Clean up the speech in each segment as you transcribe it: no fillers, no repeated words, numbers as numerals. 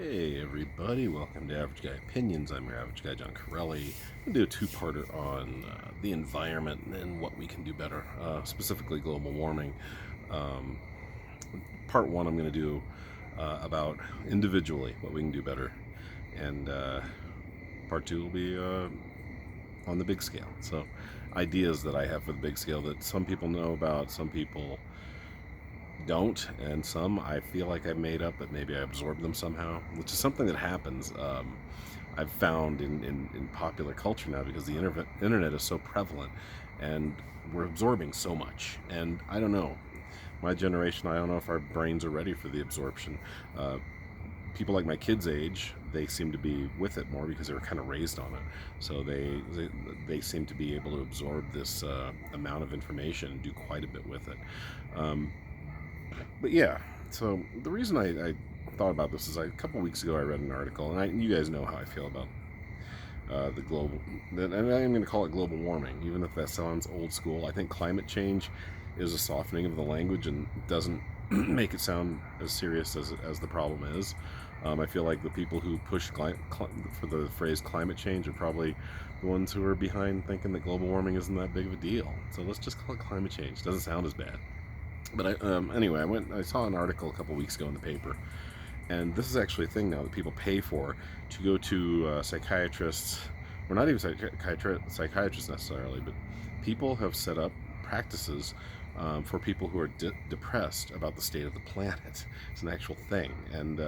Hey everybody, welcome to Average Guy Opinions. I'm your average guy, John Corelli. I'm going to do a two-parter on the environment and what we can do better, specifically global warming. Um, Part one I'm going to do about individually what we can do better, and part two will be on the big scale. So ideas that I have for the big scale that some people know about, some people don't, and some I feel like I've made up, but maybe I absorbed them somehow, which is something that happens. I've found in popular culture now because the internet is so prevalent and we're absorbing so much. And I don't know, my generation, I don't know if our brains are ready for the absorption. Uh, People like my kids' age, they seem to be with it more because they were kind of raised on it. So they seem to be able to absorb this amount of information and do quite a bit with it. Um, but yeah, so the reason I thought about this is a couple weeks ago I read an article, and you guys know how I feel about the global, and I'm going to call it global warming, even if that sounds old school. I think climate change is a softening of the language and doesn't make it sound as serious as the problem is. I feel like the people who push for the phrase climate change are probably the ones who are behind thinking that global warming isn't that big of a deal. So let's just call it climate change. It doesn't sound as bad. But anyway, I saw an article a couple weeks ago in the paper, and this is actually a thing now that people pay for to go to psychiatrists, or not even psychiatrists necessarily, but people have set up practices for people who are depressed about the state of the planet. It's an actual thing, and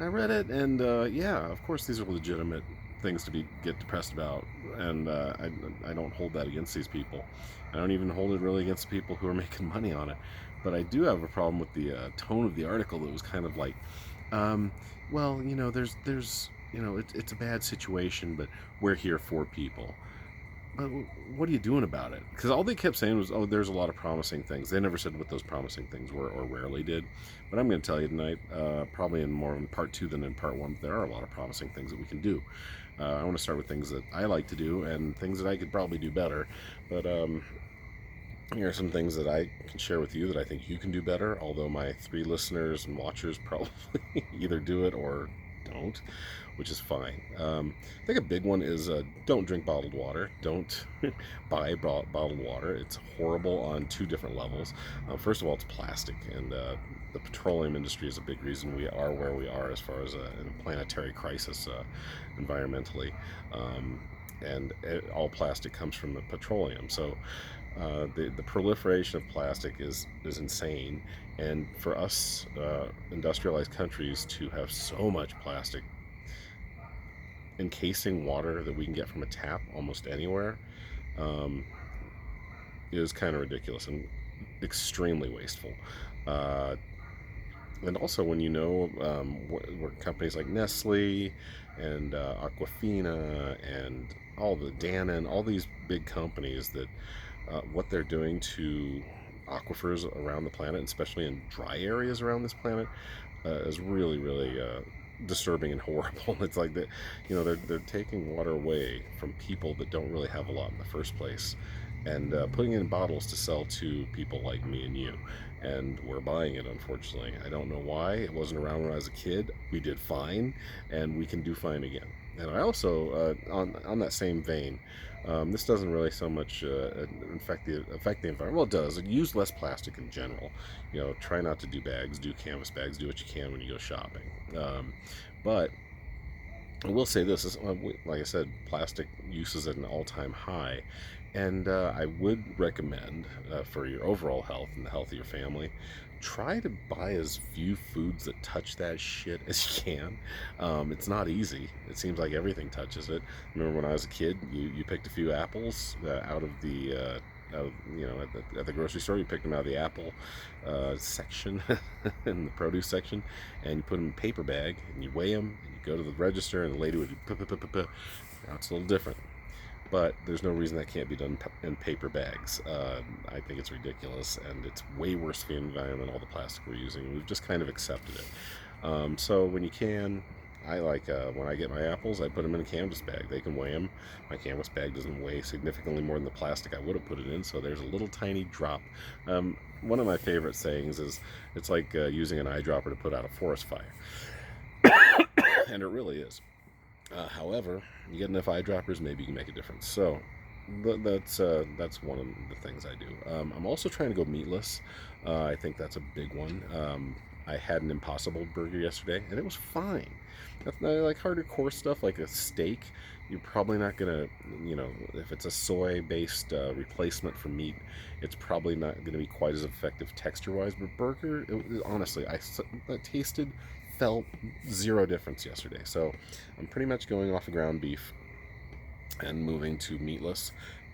I read it, and yeah, of course these are legitimate things to get depressed about, and I don't hold that against these people. I don't even hold it really against people who are making money on it. But I do have a problem with the tone of the article that was kind of like, um, well, there's, it's a bad situation, but we're here for people. But what are you doing about it? Because all they kept saying was, oh, there's a lot of promising things. They never said what those promising things were, or rarely did. But I'm going to tell you tonight, probably in more in part two than in part one, there are a lot of promising things that we can do. I want to start with things that I like to do and things that I could probably do better. But here are some things that I can share with you that I think you can do better, although my 3 listeners and watchers probably either do it or don't, which is fine. I think a big one is don't drink bottled water. Don't buy bottled water. It's horrible on 2 different levels. First of all, it's plastic, and the petroleum industry is a big reason we are where we are as far as a planetary crisis environmentally. And all plastic comes from the petroleum. So the proliferation of plastic is insane, and for us industrialized countries to have so much plastic encasing water that we can get from a tap almost anywhere um, is kind of ridiculous and extremely wasteful. Uh, and also, when where companies like Nestle and Aquafina and all the Danone, all these big companies that what they're doing to aquifers around the planet, especially in dry areas around this planet, is really, really disturbing and horrible. It's like that, they're taking water away from people that don't really have a lot in the first place, and putting it in bottles to sell to people like me and you. And we're buying it, unfortunately. I don't know why. It wasn't around when I was a kid. We did fine, and we can do fine again. And I also, on that same vein, this doesn't really so much affect the environment. Well, it does. Use less plastic in general. Try not to do bags. Do canvas bags. Do what you can when you go shopping. But I will say this is, like I said, plastic use is at an all-time high, and I would recommend for your overall health and the health of your family, try to buy as few foods that touch that shit as you can. It's not easy. It seems like everything touches it. Remember when I was a kid, you picked a few apples out of the at the grocery store. You picked them out of the apple section in the produce section, and you put them in a paper bag and you weigh them, and you go to the register and the lady would now it's a little different, but there's no reason that can't be done in paper bags. I think it's ridiculous, and it's way worse for the environment than all the plastic we're using. We've just kind of accepted it. So when you can, I like when I get my apples, I put them in a canvas bag. They can weigh them. My canvas bag doesn't weigh significantly more than the plastic I would have put it in, so there's a little tiny drop. One of my favorite sayings is, it's like using an eyedropper to put out a forest fire. and it really is. However, you get enough eyedroppers, maybe you can make a difference. So that's one of the things I do. I'm also trying to go meatless. I think that's a big one. I had an Impossible burger yesterday, and it was fine. That's not like harder core stuff like a steak. You're probably not gonna, if it's a soy-based replacement for meat, it's probably not gonna be quite as effective texture-wise. But burger, honestly, I tasted, felt zero difference yesterday. So I'm pretty much going off of ground beef and moving to meatless,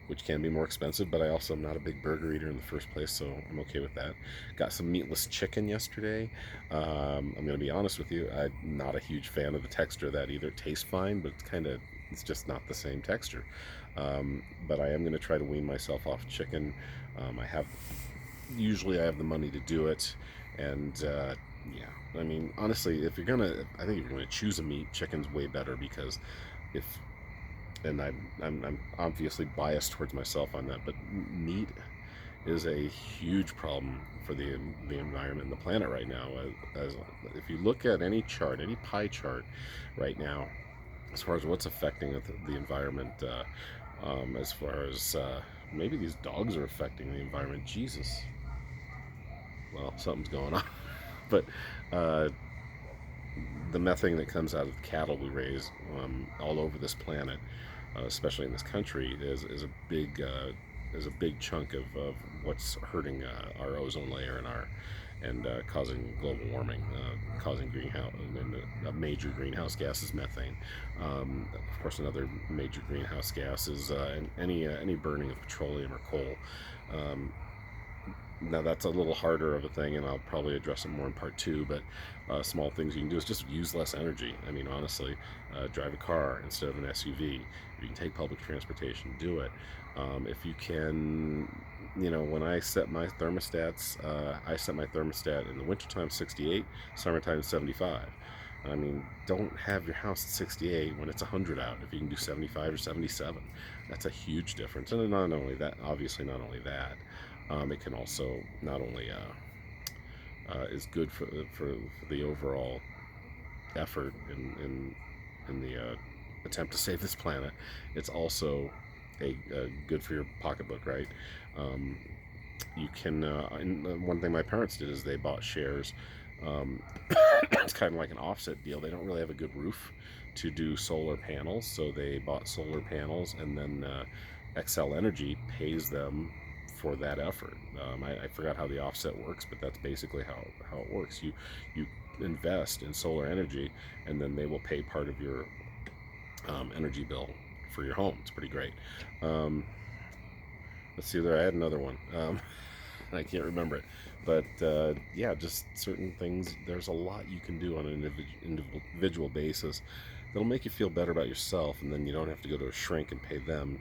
which can be more expensive, but I also am not a big burger eater in the first place, so I'm okay with that. Got some meatless chicken yesterday. I'm going to be honest with you, I'm not a huge fan of the texture of that either. It tastes fine, but it's just not the same texture. But I am going to try to wean myself off chicken. Usually I have the money to do it, and yeah, I mean, honestly, I think if you're gonna choose a meat, chicken's way better because if and I'm obviously biased towards myself on that, but meat is a huge problem for the environment and the planet right now. As if you look at any chart, any pie chart right now, as far as what's affecting the environment, as far as maybe these dogs are affecting the environment. Jesus, well, something's going on, but the methane that comes out of the cattle we raise all over this planet, especially in this country, is a big chunk of what's hurting our ozone layer and causing global warming, causing greenhouse, and a major greenhouse gas is methane. Of course, another major greenhouse gas is any burning of petroleum or coal. Now that's a little harder of a thing, and I'll probably address it more in part two. But small things you can do is just use less energy. I mean, honestly, drive a car instead of an SUV. If you can take public transportation, do it. If you can, when I set my thermostats, I set my thermostat in the wintertime 68, summertime 75. I mean, don't have your house at 68 when it's 100 out. If you can do 75 or 77, that's a huge difference. And not only that, it can also not only is good for the overall effort in the attempt to save this planet. It's also a good for your pocketbook, right? You can. And one thing my parents did is they bought shares. It's kind of like an offset deal. They don't really have a good roof to do solar panels, so they bought solar panels, and then Xcel Energy pays them for that effort. I forgot how the offset works, but that's basically how it works. You invest in solar energy, and then they will pay part of your energy bill for your home. It's pretty great. Let's see there. I had another one. I can't remember it, but yeah, just certain things. There's a lot you can do on an individual basis that'll make you feel better about yourself, and then you don't have to go to a shrink and pay them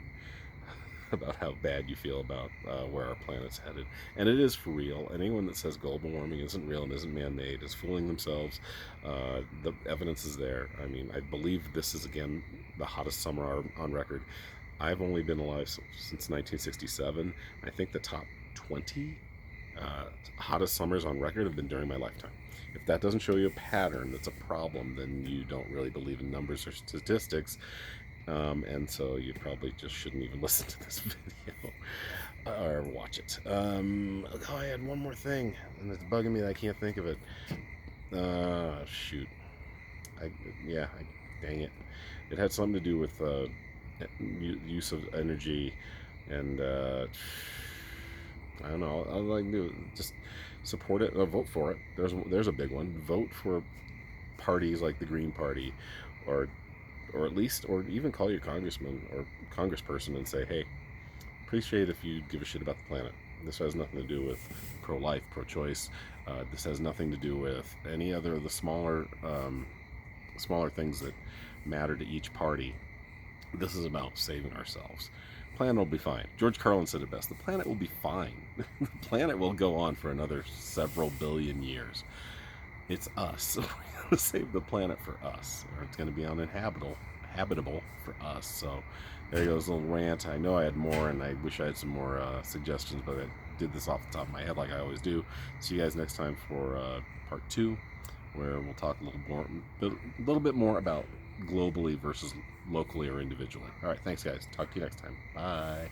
about how bad you feel about where our planet's headed. And it is for real. Anyone that says global warming isn't real and isn't man-made is fooling themselves. The evidence is there. I mean, I believe this is, again, the hottest summer on record. I've only been alive since 1967. I think the top 20 hottest summers on record have been during my lifetime. If that doesn't show you a pattern that's a problem, then you don't really believe in numbers or statistics. And so you probably just shouldn't even listen to this video or watch it. I had one more thing, and it's bugging me that I can't think of it. Shoot. Dang it. It had something to do with use of energy, and I don't know. I'll like do just support it, vote for it. There's a big one. Vote for parties like the Green Party, or even call your congressman or congressperson and say, hey, appreciate if you give a shit about the planet. This has nothing to do with pro-life, pro-choice. This has nothing to do with any other of the smaller things that matter to each party. This is about saving ourselves. The planet will be fine. George Carlin said it best. The planet will be fine. The planet will go on for another several billion years. It's us. We're going to save the planet for us, or it's going to be habitable for us. So there goes a little rant. I know I had more, and I wish I had some more suggestions, but I did this off the top of my head like I always do. See you guys next time for part 2, where we'll talk a little bit more about globally versus locally or individually. All right, thanks, guys. Talk to you next time. Bye.